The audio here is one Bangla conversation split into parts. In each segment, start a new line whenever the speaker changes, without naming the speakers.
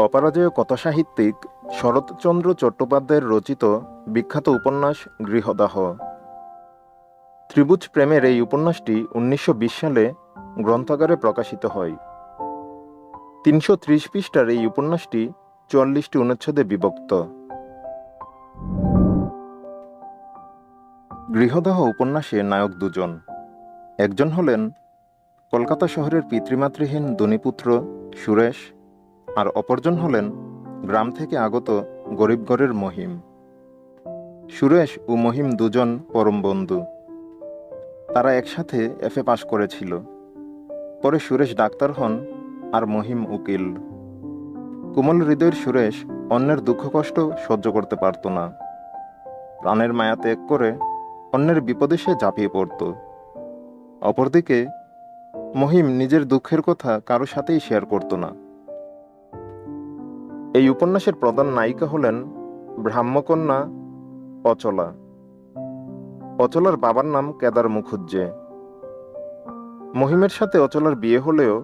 অপরাজেয় কথাসাহিত্যিক শরৎচন্দ্র চট্টোপাধ্যায়ের রচিত বিখ্যাত উপন্যাস গৃহদাহ। ত্রিভুজ প্রেমের এই উপন্যাসটি 1920 সালে গ্রন্থাগারে প্রকাশিত হয়। 330 পৃষ্ঠার এই উপন্যাসটি 44টি অনুচ্ছেদে বিভক্ত। গৃহদাহ উপন্যাসে নায়ক দুজন। একজন হলেন কলকাতা শহরের পিতৃমাতৃহীন ধনীপুত্র সুরেশ, আর অপরজন হলেন গ্রাম থেকে আগত গরিব ঘরের মহিম। সুরেশ ও মহিম দুজন পরম বন্ধু। তারা একসাথে এফএ পাশ করেছিল। পরে সুরেশ ডাক্তার হন আর মহিম উকিল। কোমল হৃদয়ের সুরেশ অন্যের দুঃখ কষ্ট সহ্য করতে পারত না। প্রাণের মায়া ত্যাগ করে অন্যের বিপদে সে ঝাঁপিয়ে পড়ত। অপরদিকে মহিম নিজের দুঃখের কথা কারো সাথেই শেয়ার করত না। এই উপন্যাসের প্রধান নায়িকা হলেন ব্রাহ্মকন্যা অচলা। অচলার বাবার নাম কেদার মুখুজ্জে। মহিমের সাথে অচলার বিয়ে হলেও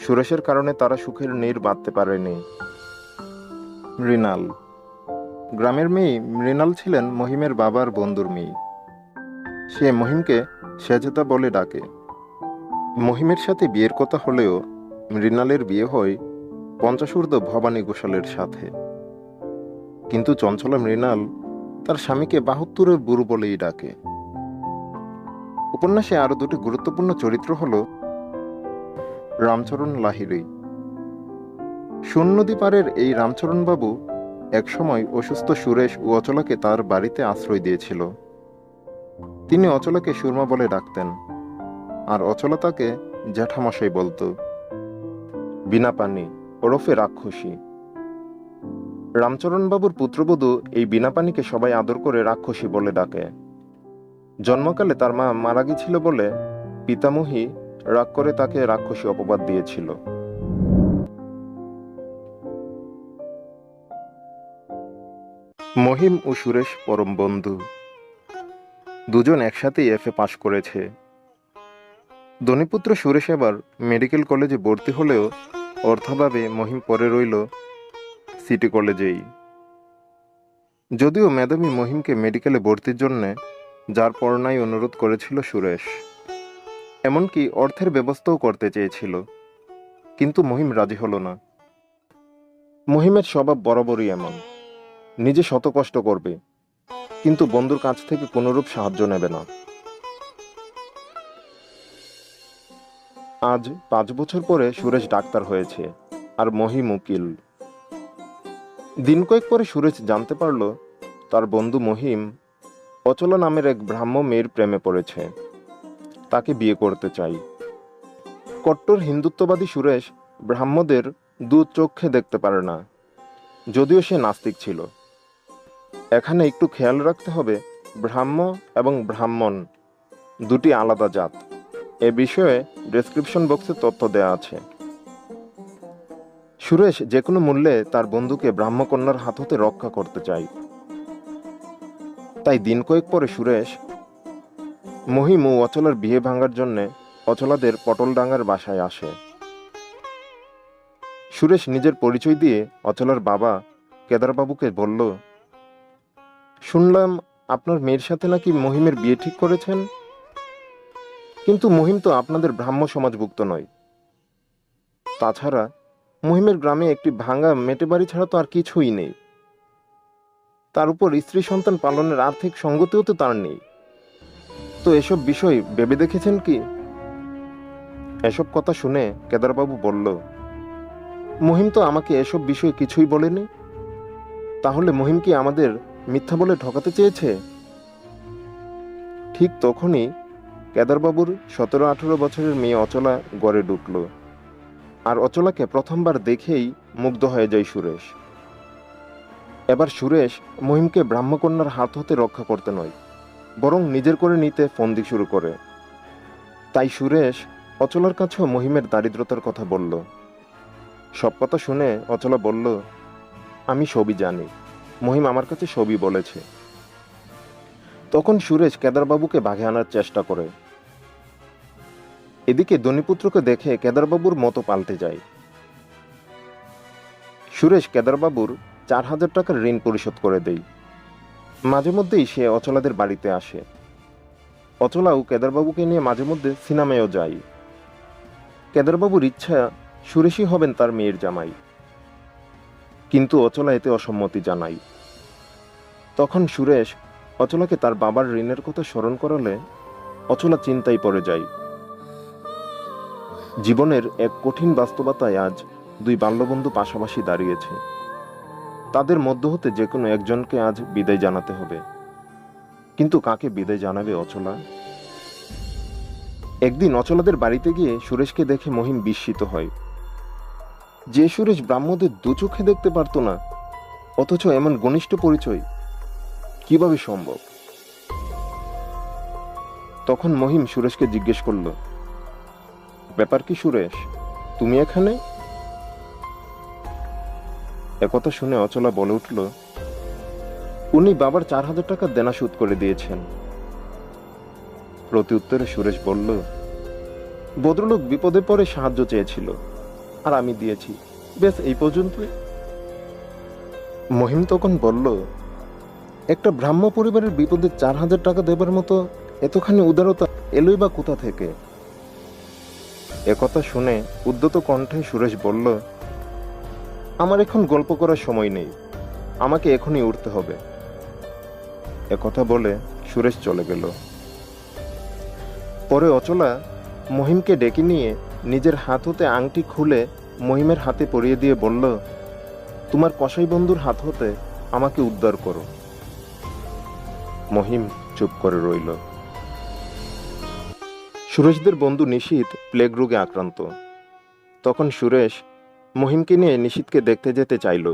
সুরেশের কারণে তারা সুখের নীড় বাঁধতে পারেনি। মৃণাল। গ্রামের মেয়ে মৃণাল ছিলেন মহিমের বাবার বন্ধুর মেয়ে। সে মহিমকে সেজেতা বলে ডাকে। মহিমের সাথে বিয়ের কথা হলেও মৃণালের বিয়ে হয় পঞ্চাশূর্ধ্ব ভবানী ঘোষালের সাথে। কিন্তু চঞ্চলা মৃণাল তার স্বামীকে 72-এর বুড়ো বলেই ডাকে। উপন্যাসে আরো দুটি গুরুত্বপূর্ণ চরিত্র হল রামচরণ লাহিড়ী। সুনদী পাড়ের এই রামচরণবাবু একসময় অসুস্থ সুরেশ ও অচলাকে তার বাড়িতে আশ্রয় দিয়েছিল। তিনি অচলাকে সুরমা বলে ডাকতেন, আর অচলা তাকে জ্যাঠামশাই বলত। বীণাপানি ওরফে রাক্ষসী। রামচরণবাবুর পুত্রবধূ এই বীণাপানিকে সবাই আদর করে রাক্ষসী বলে ডাকে। জন্মকালে তার মা মারা গেছিল বলে পিতামহী রাগ করে তাকে রাক্ষসী অপবাদ দিয়েছিল। মহিম ও সুরেশ পরম বন্ধু। দুজন একসাথেই এফএ পাশ করেছে। ধনীপুত্র সুরেশ এবার মেডিকেল কলেজে ভর্তি হলেও অর্থাভাবে মহিম পরে রইল সিটি কলেজেই। যদিও মেধাবী মহিমকে মেডিকেলে ভর্তির জন্যে যার পরনাই অনুরোধ করেছিল সুরেশ, এমনকি অর্থের ব্যবস্থাও করতে চেয়েছিল, কিন্তু মহিম রাজি হল না। মহিমের স্বভাব বরাবরই এমন, নিজে শত কষ্ট করবে কিন্তু বন্ধুর কাছ থেকে কোনরূপ সাহায্য নেবে না। আজ 5 বছর পরে সুরেশ ডাক্তার হয়েছে আর মহিম উকিল। দিন কয়েক পরে সুরেশ জানতে পারল তার বন্ধু মহিম অচলা নামের এক ব্রাহ্ম মেয়ের প্রেমে পড়েছে, তাকে বিয়ে করতে চাই। কট্টর হিন্দুত্ববাদী সুরেশ ব্রাহ্মদের দু চোখে দেখতে পারে না, যদিও সে নাস্তিক ছিল। এখানে একটু খেয়াল রাখতে হবে, ব্রাহ্ম এবং ব্রাহ্মণ দুটি আলাদা জাত। এ বিষয়ে ডেসক্রিপশন বক্সে তথ্য দেওয়া আছে। সুরেশ যে কোনো মূল্যে তার বন্ধুকে ব্রাহ্মকন্যার হাত হতে রক্ষা করতে চায়। তাই দিন কয়েক পরে সুরেশ মহিম ও অচলার বিয়ে ভাঙার জন্য অচলাদের পটলডাঙ্গার বাসায় আসে। সুরেশ নিজের পরিচয় দিয়ে অচলার বাবা কেদারবাবুকে বলল, শুনলাম আপনার মেয়ের সাথে নাকি মহিমের বিয়ে ঠিক করেছেন, কিন্তু মহিম তো আপনাদের ব্রাহ্ম সমাজভুক্ত নয়। তাছাড়া মহিমের গ্রামে একটি ভাঙা মেটে বাড়ি ছাড়া তো আর কিছুই নেই। তার উপর স্ত্রী সন্তান পালনের আর্থিক সঙ্গতিও তো তার নেই। তো এসব বিষয় ভেবে দেখেছেন কি? এসব কথা শুনে কেদারবাবু বলল, মহিম তো আমাকে এসব বিষয়ে কিছুই বলেনি। তাহলে মহিম কি আমাদের মিথ্যা বলে ঠকাতে চেয়েছে? ঠিক তখনই কেদারবাবুর 17-18 বছরের মেয়ে অচলা ঘরে ঢুকল। আর অচলাকে প্রথমবার দেখেই মুগ্ধ হয়ে যায় সুরেশ। এবার সুরেশ মহিমকে ব্রাহ্মকন্যার হাত হতে রক্ষা করতে নয়, বরং নিজের করে নিতে ফন্দি শুরু করে। তাই সুরেশ অচলার কাছেও মহিমের দারিদ্রতার কথা বলল। সব কথা শুনে অচলা বলল, আমি সবই জানি, মহিম আমার কাছে সবই বলেছে। তখন সুরেশ কেদারবাবুকে বাঘে আনার চেষ্টা করে। এদিকে ধনীপুত্রকে দেখে কেদারবাবুর মতো পাল্টে যায়। সুরেশ কেদারবাবুর 4,000 টাকার ঋণ পরিশোধ করে দেয়। মাঝে মধ্যেই সে অচলাদের বাড়িতে আসে। অচলাও কেদারবাবুকে নিয়ে মাঝে মধ্যে সিনেমায়ও যায়। কেদারবাবুর ইচ্ছা সুরেশই হবেন তার মেয়ের জামাই, কিন্তু অচলা এতে অসম্মতি জানায়। তখন সুরেশ অচলাকে তার বাবার ঋণের কথা স্মরণ করালে অচলা চিন্তায় পড়ে যায়। জীবনের এক কঠিন বাস্তবতায় আজ দুই বাল্যবন্ধু পাশাপাশি দাঁড়িয়েছে। তাদের মধ্য হতে যে কোনো একজনকে আজ বিদায় জানাতে হবে, কিন্তু কাকে বিদায় জানাবে অচলা? একদিন অচলাদের বাড়িতে গিয়ে সুরেশকে দেখে মহিম বিস্মিত হয়। যে সুরেশ ব্রাহ্মদের দু চোখে দেখতে পারত না, অথচ এমন ঘনিষ্ঠ পরিচয় কিভাবে সম্ভব? তখন মহিম সুরেশকে জিজ্ঞেস করল, ব্যাপার কি সুরেশ, তুমি এখানে? একথা শুনে অচলা বলে উঠল, উনি বাবার 4,000 টাকা দেনা শোধ করে দিয়েছেন। প্রতি উত্তরে সুরেশ বলল, ভদ্রলোক বিপদে পড়ে সাহায্য চেয়েছিল, আর আমি দিয়েছি, বেশ এই পর্যন্ত। মহিম তখন বলল, একটা ব্রাহ্ম পরিবারের বিপদে 4,000 টাকা দেবার মতো এতখানি উদারতা এলোই বা কোথা থেকে? একথা শুনে উদ্যত কণ্ঠে সুরেশ বলল, আমার এখন গল্প করার সময় নেই, আমাকে এখনই উঠতে হবে। একথা বলে সুরেশ চলে গেল। পরে অচলা মহিমকে ডেকে নিয়ে নিজের হাত হতে আংটি খুলে মহিমের হাতে পরিয়ে দিয়ে বলল, তোমার কসাই বন্ধুর হাত হতে আমাকে উদ্ধার করো। মহিম চুপ করে রইল। সুরেশদের বন্ধু নিশীথ প্লেগ রোগে আক্রান্ত। তখন সুরেশ মহিমকে নিয়ে নিশীথকে দেখতে যেতে চাইল,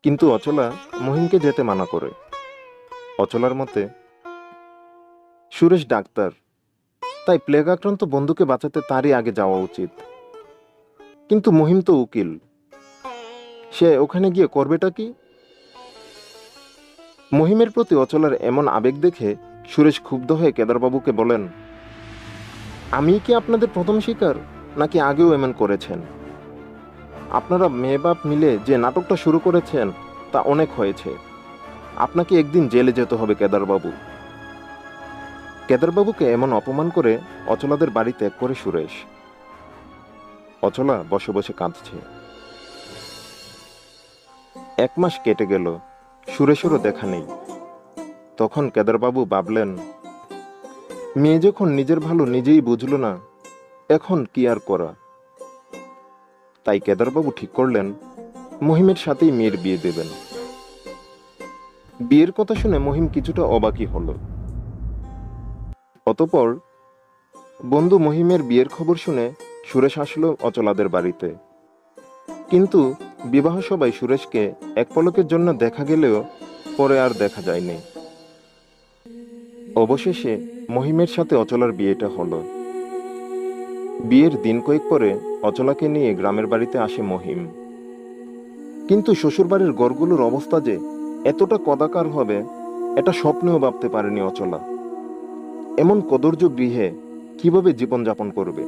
কিন্তু অচলা মহিমকে যেতে মানা করে। অচলার মতে সুরেশ ডাক্তার, তাই প্লেগ আক্রান্ত বন্ধুকে বাঁচাতে তারই আগে যাওয়া উচিত। কিন্তু মহিম তো উকিল, সে ওখানে গিয়ে করবেটা কি? মহিমের প্রতি অচলার এমন আবেগ দেখে সুরেশ ক্ষুব্ধ হয়ে কেদারবাবুকে বলেন, আমি কি আপনাদের প্রথম শিকার, নাকি আগেও এমন করেছেন? আপনারা মেয়ে বাপ মিলে যে নাটকটা শুরু করেছেন তা অনেক হয়েছে, আপনাকে একদিন জেলে যেতে হবে কেদারবাবু। কেদারবাবুকে এমন অপমান করে অচলাদের বাড়ি ত্যাগ করে সুরেশ। অচলা বসে বসে কাঁদছে। 1 মাস কেটে গেল, সুরেশেরও দেখা নেই। তখন কেদারবাবু ভাবলেন, মেয়ে যখন নিজের ভালো নিজেই বুঝল না, এখন কি আর করা? তাই কেদারবাবু ঠিক করলেন মহিমের সাথেই মেয়ের বিয়ে দেবেন। বিয়ের কথা শুনে মহিম কিছুটা অবাকই হল। অতঃপর বন্ধু মহিমের বিয়ের খবর শুনে সুরেশ আসলো অচলাদের বাড়িতে। কিন্তু বিবাহ সভায় সুরেশকে এক পলকের জন্য দেখা গেলেও পরে আর দেখা যায়নি। অবশেষে মহিমের সাথে অচলার বিয়েটা হলো। বিয়ের দিন কয়েক পরে অচলাকে নিয়ে গ্রামের বাড়িতে আসে মহিম। কিন্তু শ্বশুরবাড়ির ঘরগুলোর অবস্থা যে এতটা কদাকার হবে এটা স্বপ্নেও ভাবতে পারেনি অচলা। এমন কদর্য গৃহে কিভাবে জীবনযাপন করবে,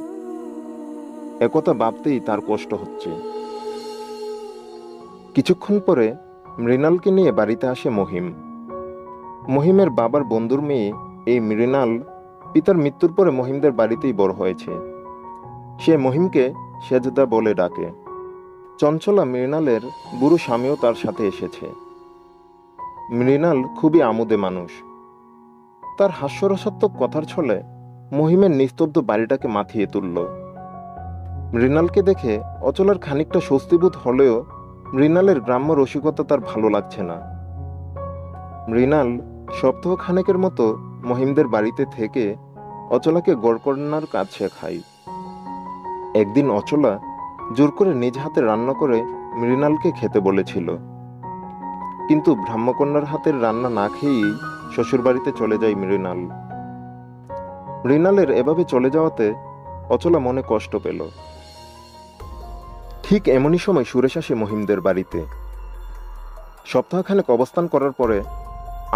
একথা ভাবতেই তার কষ্ট হচ্ছে। কিছুক্ষণ পরে মৃণালকে নিয়ে বাড়িতে আসে মহিম। মহিমের বাবার বন্ধুর মেয়ে এই মৃণাল পিতার মৃত্যুর পরে মহিমদের বাড়িতেই বড় হয়েছে। সে মহিমকে সেজদা বলে ডাকে। চঞ্চলা মৃণালের বুড়ো স্বামীও তার সাথে এসেছে। মৃণাল খুবই আমোদে মানুষ। তার হাস্যরসাত্মক কথার ছলে মহিমের নিস্তব্ধ বাড়িটাকে মাথিয়ে তুলল। মৃণালকে দেখে অচলার খানিকটা স্বস্তিবোধ হলেও মৃণালের গ্রাম্য রসিকতা তার ভালো লাগছে না। মৃণাল সপ্তাহ খানেকের মতো মহিমদের বাড়িতে থেকে অচলাকে গড়কন্যার কাজ শেখায়। একদিন অচলা জোর করে নিজ হাতে রান্না করে মৃণালকে খেতে বলেছিল, কিন্তু ব্রাহ্মকন্যার হাতের রান্না না খেয়েই শ্বশুরবাড়িতে চলে যায় মৃণাল। মৃণালের এভাবে চলে যাওয়াতে অচলা মনে কষ্ট পেল। ঠিক এমনই সময় সুরেশ আসে মহিমদের বাড়িতে। সপ্তাহখানেক অবস্থান করার পরে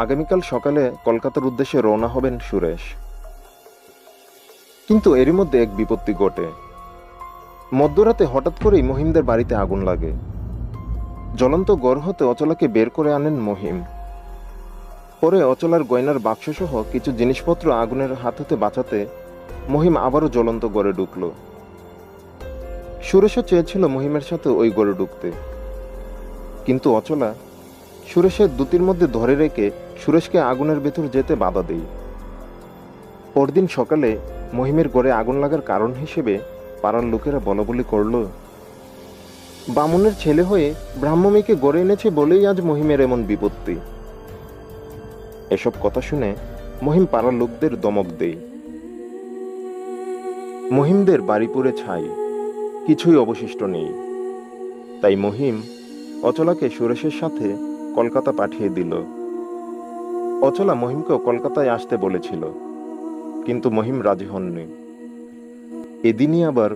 আগামীকাল সকালে কলকাতার উদ্দেশ্যে রওনা হবেন সুরেশ। কিন্তু এরই মধ্যে এক বিপত্তি ঘটে। মধ্যরাতে হঠাৎ করেই মহিমদের বাড়িতে আগুন লাগে। জ্বলন্ত গড় হতে অচলাকে বের করে আনেন মহিম। পরে অচলার গয়নার বাক্সসহ কিছু জিনিসপত্র আগুনের হাত হতে বাঁচাতে মহিম আবারও জ্বলন্ত গড়ে ঢুকল। সুরেশও চেয়েছিল মহিমের সাথে ওই গড়ে ঢুকতে, কিন্তু অচলা সুরেশের দুতির মধ্যে ধরে রেখে সুরেশকে আগুনের ভেতর যেতে বাধা দেয়। পরদিন সকালে মহিমের গড়ে আগুন লাগার কারণ হিসেবে পাড়ার লোকেরা বলাবলি করল, বামুনের ছেলে হয়ে ব্রাহ্মণীকে গড়ে এনেছে বলেই আজ মহিমের এমন বিপত্তি। এসব কথা শুনে মহিম পাড়ার লোকদের দমক দেয়। মহিমদের বাড়ি পুড়ে ছাই, কিছুই অবশিষ্ট নেই। তাই মহিম অচলাকে সুরেশের সাথে কলকাতা পাঠিয়ে দিল। অচলা মহিমকেও কলকাতায় আসতে বলেছিল, কিন্তু মহিম রাজি হননি। এদিনই আবার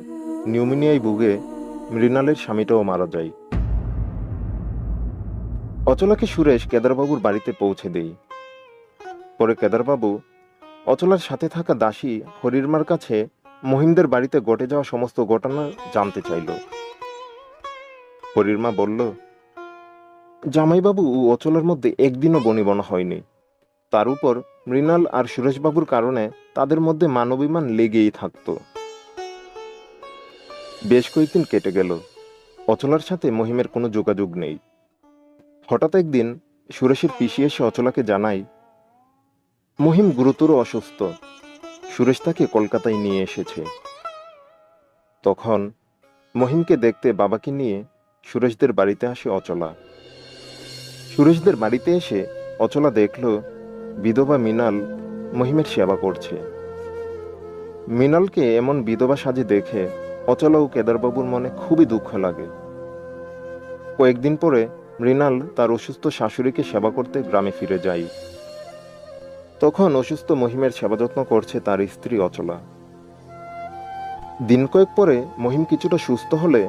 নিউমোনিয়ায় ভুগে মৃণালের স্বামীটাও মারা যায়। অচলাকে সুরেশ কেদারবাবুর বাড়িতে পৌঁছে দেয়। পরে কেদারবাবু অচলার সাথে থাকা দাসী হরিরমার কাছে মহিমদের বাড়িতে ঘটে যাওয়া সমস্ত ঘটনা জানতে চাইল। হরিরমা বলল, জামাইবাবু ও অচলার মধ্যে একদিনও বনিবনা হয়নি। তার উপর মৃণাল আর সুরেশবাবুর কারণে তাদের মধ্যে মানবিমান লেগেই থাকত। বেশ কয়েকদিন কেটে গেল, অচলার সাথে মহিমের কোনো যোগাযোগ নেই। হঠাৎ একদিন সুরেশের পিসি এসে অচলাকে জানায়, মহিম গুরুতর অসুস্থ, সুরেশ তাকে কলকাতায় নিয়ে এসেছে। তখন মহিমকে দেখতে বাবাকে নিয়ে সুরেশদের বাড়িতে আসে অচলা। সুরেশদের বাড়িতে এসে অচলা দেখল বিধবা মৃণাল মহিমের সেবা করছে। মৃণালকে এমন বিধবা সাজে দেখে অচলা ও কেদারবাবুর মনে খুবই দুঃখ লাগে। কয়েকদিন পরে মৃণাল তার অসুস্থ শাশুড়িকে সেবা করতে গ্রামে ফিরে যায়। তখন অসুস্থ মহিমের সেবা যত্ন করছে তার স্ত্রী অচলা। দিন কয়েক পরে মহিম কিছুটা সুস্থ হলে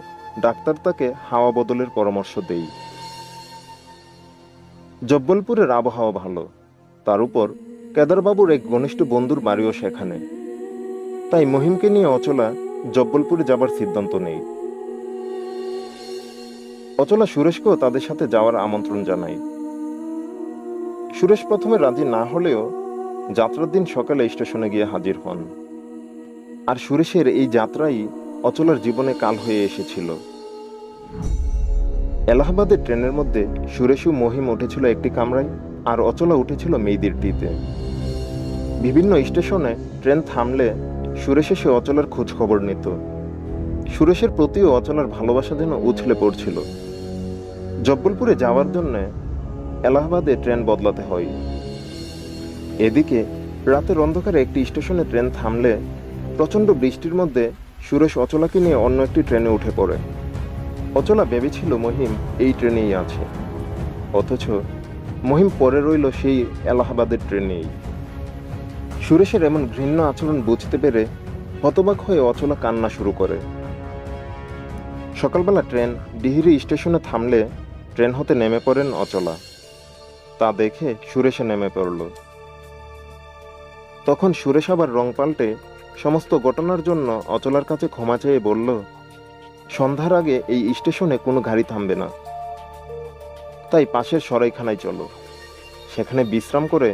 ডাক্তার তাকে হাওয়া বদলের পরামর্শ দেয়। জব্বলপুরের আবহাওয়া ভালো, তার উপর কেদারবাবুর এক ঘনিষ্ঠ বন্ধুর বাড়িও সেখানে। তাই মহিমকে নিয়ে অচলা জব্বলপুরে যাবার সিদ্ধান্ত নেয়। অচলা সুরেশকেও তাদের সাথে যাওয়ার আমন্ত্রণ জানায়। সুরেশ প্রথমে রাজি না হলেও যাত্রার দিন সকালে স্টেশনে গিয়ে হাজির হন। আর সুরেশের এই যাত্রাই অচলার জীবনে কাল হয়ে এসেছিল। এলাহাবাদের ট্রেনের মধ্যে সুরেশ ও মহিম উঠেছিল একটি কামরায়, আর অচলা উঠেছিল মেয়েদেরটিতে। বিভিন্ন স্টেশনে ট্রেন থামলে সুরেশ এসে অচলার খোঁজ খবর নিত। সুরেশের প্রতিও অচলার ভালোবাসা যেন উছলে পড়ছিল। জব্বলপুরে যাওয়ার জন্য এলাহাবাদে ট্রেন বদলাতে হয়। এদিকে রাতের অন্ধকারে একটি স্টেশনে ট্রেন থামলে প্রচণ্ড বৃষ্টির মধ্যে সুরেশ অচলাকে নিয়ে অন্য একটি ট্রেনে উঠে পড়ে। অচলা ভেবেছিল মহিম এই ট্রেনেই আছে, অথচ মহিম পরে রইল সেই এলাহাবাদের ট্রেনেই। সুরেশের এমন ঘৃণ্য আচরণ বুঝতে পেরে হতবাক হয়ে অচলা কান্না শুরু করে। সকালবেলা ট্রেন ডিহিরি স্টেশনে থামলে ট্রেন হতে নেমে পড়েন অচলা। তা দেখে সুরেশে নেমে পড়ল। তখন সুরেশ আবার রং পাল্টে সমস্ত ঘটনার জন্য অচলার কাছে ক্ষমা চেয়ে বলল, সন্ধ্যার আগে এই স্টেশনে কোনো গাড়ি থামবে না, তাই পাশের সরাইখানায় চলো, সেখানে বিশ্রাম করে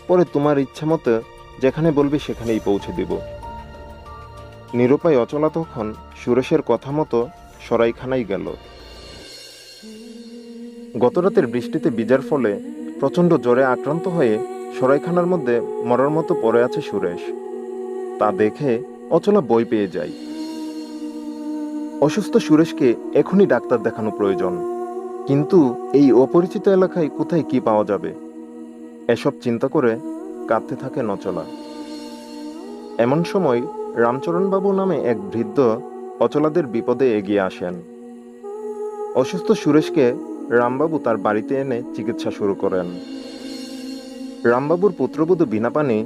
পরে তোমার ইচ্ছা মতো যেখানে বলবে সেখানেই পৌঁছে দিব। নিরুপায় অচলা তখন সুরেশের কথা মতো সরাইখানায় গেল। গতরাতের বৃষ্টিতে ভিজার ফলে প্রচণ্ড জ্বরে আক্রান্ত হয়ে সরাইখানার মধ্যে মরার মতো পড়ে আছে সুরেশ। তা দেখে অচলা ভয় পেয়ে যায়। অসুস্থ সুরেশকে এখনই ডাক্তার দেখানো প্রয়োজন, কিন্তু এই অপরিচিত এলাকায় কোথায় কি পাওয়া যাবে, এসব চিন্তা করে কাঁদতে থাকে অচলা। এমন সময় রামচরণবাবু নামে এক বৃদ্ধ অচলাদের বিপদে এগিয়ে আসেন। অসুস্থ সুরেশকে রামবাবু তার বাড়িতে এনে চিকিৎসা শুরু করেন। রামবাবুর পুত্রবধূ বীণাপানি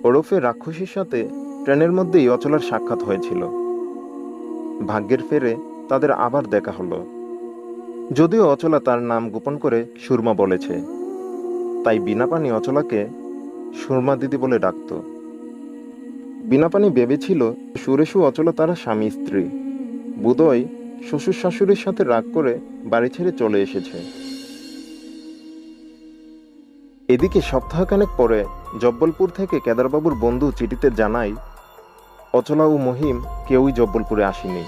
ওরফে রাক্ষসীর সাথে ট্রেনের মধ্যেই অচলার সাক্ষাৎ হয়েছিল। ভাগ্যের ফেরে তাদের আবার দেখা হলো। যদিও অচলা তার নাম গোপন করে সুরমা বলেছে, তাই বীণাপানি অচলাকে সুরমা দিদি বলে ডাকত। বীণাপানি ভেবেছিল সুরেশ ও অচলা তারা স্বামী স্ত্রী, বোধহয় শ্বশুর শাশুড়ির সাথে রাগ করে বাড়ি ছেড়ে চলে এসেছে। এদিকে সপ্তাহখানেক পরে জব্বলপুর থেকে কেদারবাবুর বন্ধু চিঠিতে জানায় অচলা ও মহিম কেউই জব্বলপুরে আসেনি।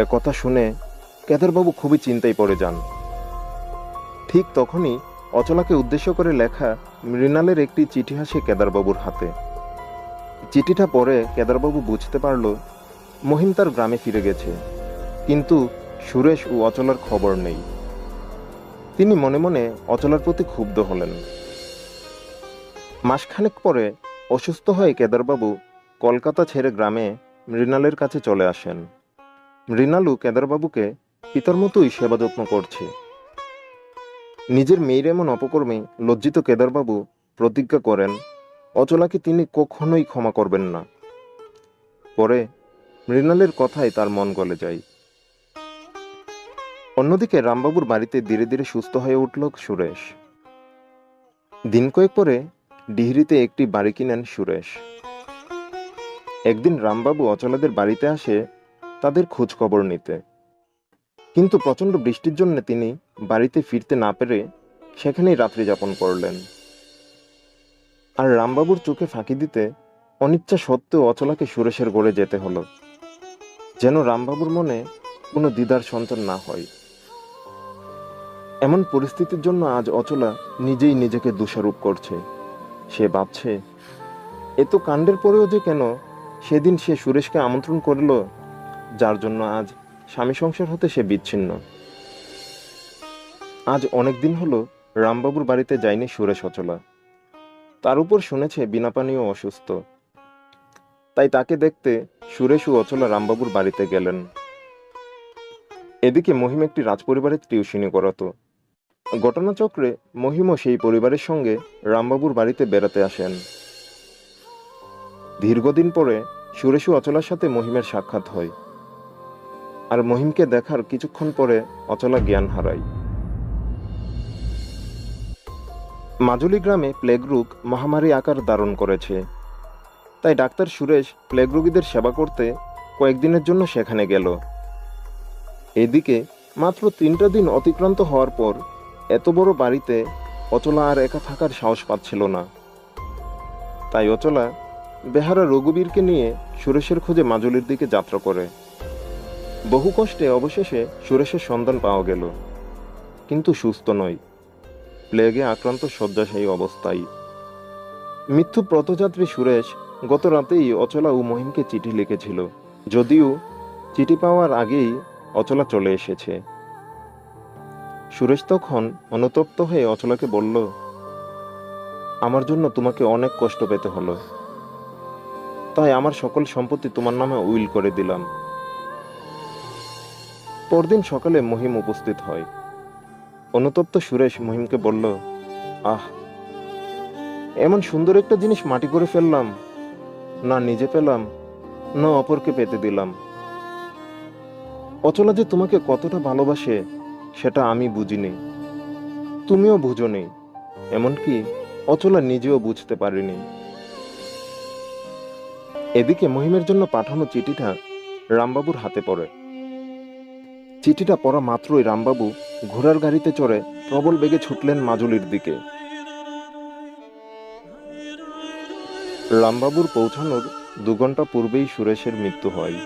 একথা শুনে কেদারবাবু খুবই চিন্তায় পড়ে যান। ঠিক তখনই অচলাকে উদ্দেশ্য করে লেখা মৃণালের একটি চিঠি আসে কেদারবাবুর হাতে। চিঠিটা পড়ে কেদারবাবু বুঝতে পারল মহিম তার গ্রামে ফিরে গেছে, কিন্তু সুরেশ ও অচলার খবর নেই। তিনি মনে মনে অচলার প্রতি ক্ষুব্ধ হলেন। মাসখানেক পরে অসুস্থ হয়ে কেদারবাবু কলকাতা ছেড়ে গ্রামে মৃণালের কাছে চলে আসেন। মৃণালও কেদারবাবুকে পিতার মতোই সেবা যত্ন করছে। নিজের মেয়ের এমন অপকর্মে লজ্জিত কেদারবাবু প্রতিজ্ঞা করেন অচলাকে তিনি কখনোই ক্ষমা করবেন না। পরে মৃণালের কথায় তার মন গলে যায়। অন্যদিকে রামবাবুর বাড়িতে ধীরে ধীরে সুস্থ হয়ে উঠল সুরেশ। দিন কয়েক পরে ডিহরিতে একটি বাড়ি কিনেন সুরেশ। একদিন রামবাবু অচলাদের বাড়িতে আসে তাদের খোঁজ খবর নিতে, কিন্তু প্রচণ্ড বৃষ্টির জন্য তিনি বাড়িতে ফিরতে না পেরে সেখানেই রাত্রি যাপন করলেন। আর রামবাবুর চোখে ফাঁকি দিতে অনিচ্ছা সত্ত্বেও অচলাকে সুরেশের গড়ে যেতে হলো, যেন রামবাবুর মনে কোনো দ্বিধার সঞ্চার না হয়। এমন পরিস্থিতির জন্য আজ অচলা নিজেই নিজেকে দোষারোপ করছে। সে ভাবছে এত কাণ্ডের পরেও যে কেন সেদিন সে সুরেশকে আমন্ত্রণ করল, যার জন্য আজ স্বামী সংসার হতে সে বিচ্ছিন্ন। আজ অনেক দিন হলো রামবাবুর বাড়িতে যায়নি সুরেশ অচলা। তার উপর শুনেছে বিনাপানিও অসুস্থ, তাই তাকে দেখতে সুরেশ ও অচলা রামবাবুর বাড়িতে গেলেন। এদিকে মহিম একটি রাজপরিবারের টিউশনি করাতো। ঘটনাচক্রে মহিমও সেই পরিবারের সঙ্গে রামবাবুর বাড়িতে বেড়াতে আসেন। দীর্ঘদিন পরে সুরেশ ও অচলার সাথে মহিমের সাক্ষাৎ হয়। আর মহিমকে দেখার কিছুক্ষণ পরে অচলা জ্ঞান হারায়। মাজুলি গ্রামে প্লেগ রোগ মহামারী আকার ধারণ করেছে, তাই ডাক্তার সুরেশ প্লেগ রোগীদের সেবা করতে কয়েকদিনের জন্য সেখানে গেল। এদিকে মাত্র 3টা দিন অতিক্রান্ত হওয়ার পর এত বড় বাড়িতে অচলা আর একা থাকার সাহস পাচ্ছিল না। তাই অচলা বেহারা রঘুবীরকে নিয়ে সুরেশের খোঁজে মাজুলির দিকে যাত্রা করে। বহু কষ্টে অবশেষে সুরেশের সন্ধান পাওয়া গেল, কিন্তু সুস্থ নয়, প্লেগে আক্রান্ত শয্যাশায়ী অবস্থায়। মৃত্যু পথযাত্রী সুরেশ গত রাতেই অচলা ও মহিমকে চিঠি লিখেছিল, যদিও চিঠি পাওয়ার আগেই অচলা চলে এসেছে। সুরেশ তখন অনুতপ্ত হয়ে অচলাকে বলল, আমার জন্য তোমাকে অনেক কষ্ট পেতে হলো, তাই আমার সকল সম্পত্তি তোমার নামে উইল করে দিলাম। পরদিন সকালে মহিম উপস্থিত হয়। অনুতপ্ত সুরেশ মহিমকে বলল, আহ, এমন সুন্দর একটা জিনিস মাটি করে ফেললাম, না নিজে পেলাম না অপরকে পেতে দিলাম। অচলা যে তোমাকে কতটা ভালোবাসে সেটা আমি বুঝিনি, তুমিও বুঝোনি, এমনকি অচলা নিজেও বুঝতে পারিনি। এদিকে মহিমের জন্য পাঠানো চিঠিটা রামবাবুর হাতে পড়ে। চিঠিটা পড়া মাত্রই রামবাবু ঘোড়ার গাড়িতে চড়ে প্রবল বেগে ছুটলেন মাজুলির দিকে। রামবাবুর পৌঁছানোর 2 ঘন্টা পূর্বেই সুরেশের মৃত্যু হয়।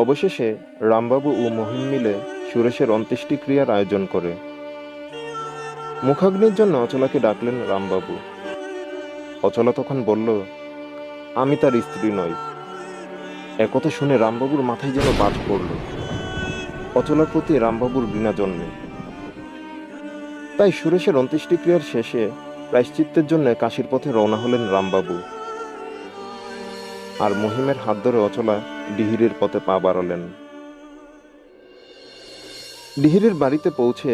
অবশেষে রামবাবু ও মহিম মিলে সুরেশের অন্ত্যেষ্টিক্রিয়ার আয়োজন করে। মুখাগ্নির জন্য অচলাকে ডাকলেন রামবাবু। অচলা তখন বলল, আমি তার স্ত্রী নই। একথা শুনে রামবাবুর মাথায় যেন বাজ পড়ল। অচলার প্রতি রামবাবুর ঘৃণা জন্মে। তাই সুরেশের অন্ত্যেষ্টিক্রিয়ার শেষে প্রায়শ্চিত্তের জন্য কাশীর পথে রওনা হলেন রামবাবু। আর মহিমের হাত ধরে অচলা ডিহিরির পথে পা বাড়ালেন। ডিহিরির বাড়িতে পৌঁছে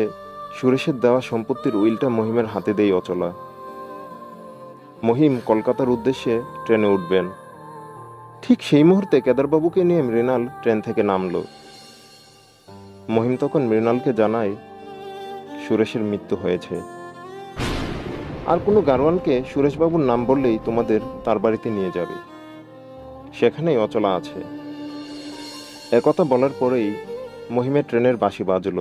সুরেশের দেওয়া সম্পত্তির উইলটা মহিমের হাতে দেয় অচলা। মহিম কলকাতার উদ্দেশ্যে ট্রেনে উঠবেন। ঠিক সেই মুহূর্তে কেদারবাবুকে নিয়ে মৃণাল ট্রেন থেকে নামল। মহিম তখন মৃণালকে জানায় সুরেশের মৃত্যু হয়েছে, আর কোনো গারোয়ানকে সুরেশবাবুর নাম বললেই তোমাদের তার বাড়িতে নিয়ে যাবে, সেখানেই অচলা আছে। একথা বলার পরেই মহিমের ট্রেনের বাঁশি বাজল।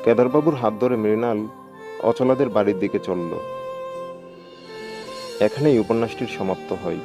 কেদারবাবুর হাত ধরে মৃণাল অচলাদের বাড়ির দিকে চলল। এখানেই উপন্যাসটির সমাপ্ত হয়।